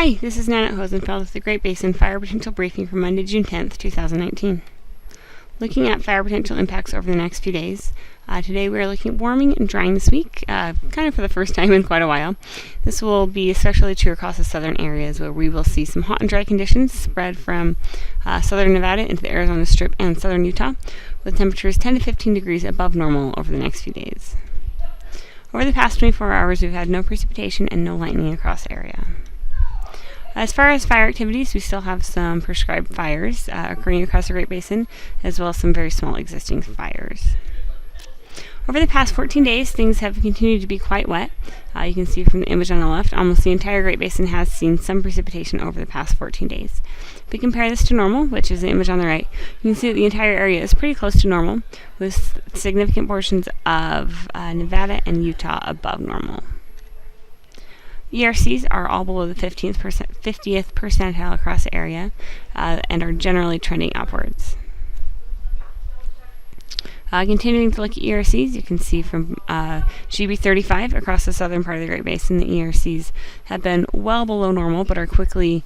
Hi, this is Nanette Hosenfeld with the Great Basin Fire Potential Briefing for Monday, June 10th, 2019. Looking at fire potential impacts over the next few days. Today we are looking at warming and drying this week, kind of for the first time in quite a while. This will be especially true across the southern areas where we will see some hot and dry conditions spread from southern Nevada into the Arizona Strip and southern Utah, with temperatures 10 to 15 degrees above normal over the next few days. Over the past 24 hours, we've had no precipitation and no lightning across the area. As far as fire activities, we still have some prescribed fires occurring across the Great Basin, as well as some very small existing fires. Over the past 14 days, things have continued to be quite wet. You can see from the image on the left, almost the entire Great Basin has seen some precipitation over the past 14 days. If we compare this to normal, which is the image on the right, you can see that the entire area is pretty close to normal, with significant portions of Nevada and Utah above normal. ERCs are all below the 50th percentile across the area and are generally trending upwards. Continuing to look at ERCs, you can see from GB35 across the southern part of the Great Basin, the ERCs have been well below normal but are quickly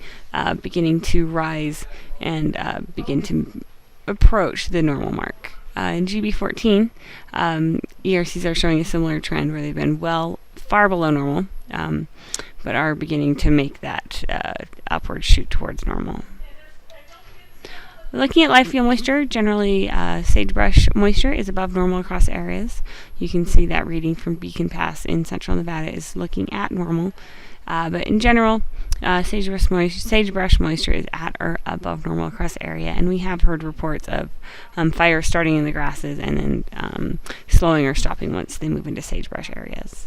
beginning to rise and begin to approach the normal mark. In GB14, ERCs are showing a similar trend where they've been far below normal, but are beginning to make that upward shoot towards normal. Looking at live fuel moisture, generally sagebrush moisture is above normal across areas. You can see that reading from Beacon Pass in central Nevada is looking at normal, but in general, sagebrush moisture is at or above normal across the area, and we have heard reports of fires starting in the grasses and then slowing or stopping once they move into sagebrush areas.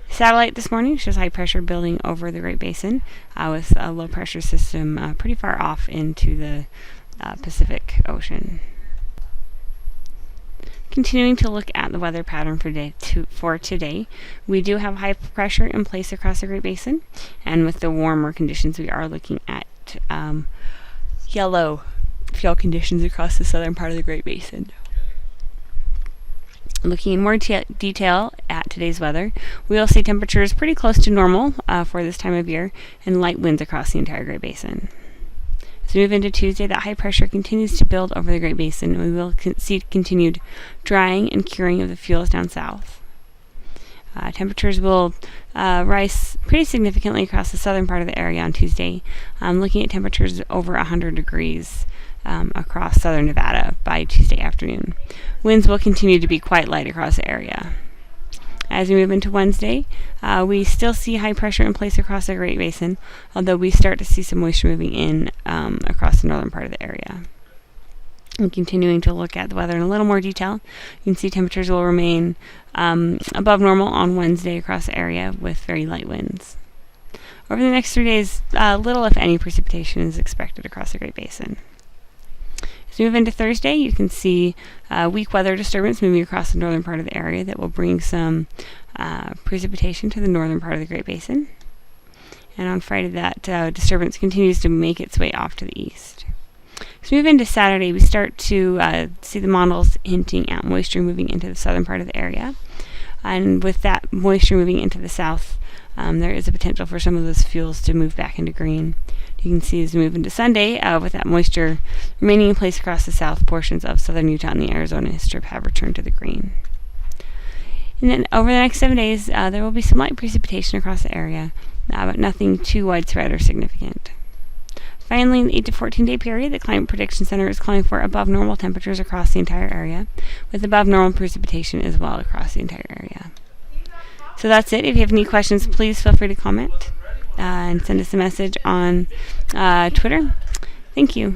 Satellite this morning shows high pressure building over the Great Basin with a low pressure system pretty far off into the Pacific Ocean. Continuing to look at the weather pattern for today, we do have high pressure in place across the Great Basin, and with the warmer conditions, we are looking at yellow fuel conditions across the southern part of the Great Basin. Looking in more detail at today's weather, we will see temperatures pretty close to normal for this time of year and light winds across the entire Great Basin. As we move into Tuesday, that high pressure continues to build over the Great Basin, and we will see continued drying and curing of the fuels down south. Temperatures will rise pretty significantly across the southern part of the area on Tuesday, looking at temperatures over 100 degrees across southern Nevada by Tuesday afternoon. Winds will continue to be quite light across the area. As we move into Wednesday, we still see high pressure in place across the Great Basin, although we start to see some moisture moving in across the northern part of the area. And continuing to look at the weather in a little more detail, you can see temperatures will remain above normal on Wednesday across the area with very light winds. Over the next 3 days, little if any precipitation is expected across the Great Basin. As we move into Thursday, you can see weak weather disturbance moving across the northern part of the area that will bring some precipitation to the northern part of the Great Basin. And on Friday, that disturbance continues to make its way off to the east. As we move into Saturday, we start to see the models hinting at moisture moving into the southern part of the area. And with that moisture moving into the south, there is a potential for some of those fuels to move back into green. You can see as we move into Sunday, with that moisture remaining in place across the south, portions of southern Utah and the Arizona Strip have returned to the green. And then over the next 7 days, there will be some light precipitation across the area, but nothing too widespread or significant. Finally, in the 8 to 14 day period, the Climate Prediction Center is calling for above normal temperatures across the entire area, with above normal precipitation as well across the entire area. So that's it. If you have any questions, please feel free to comment and send us a message on Twitter. Thank you.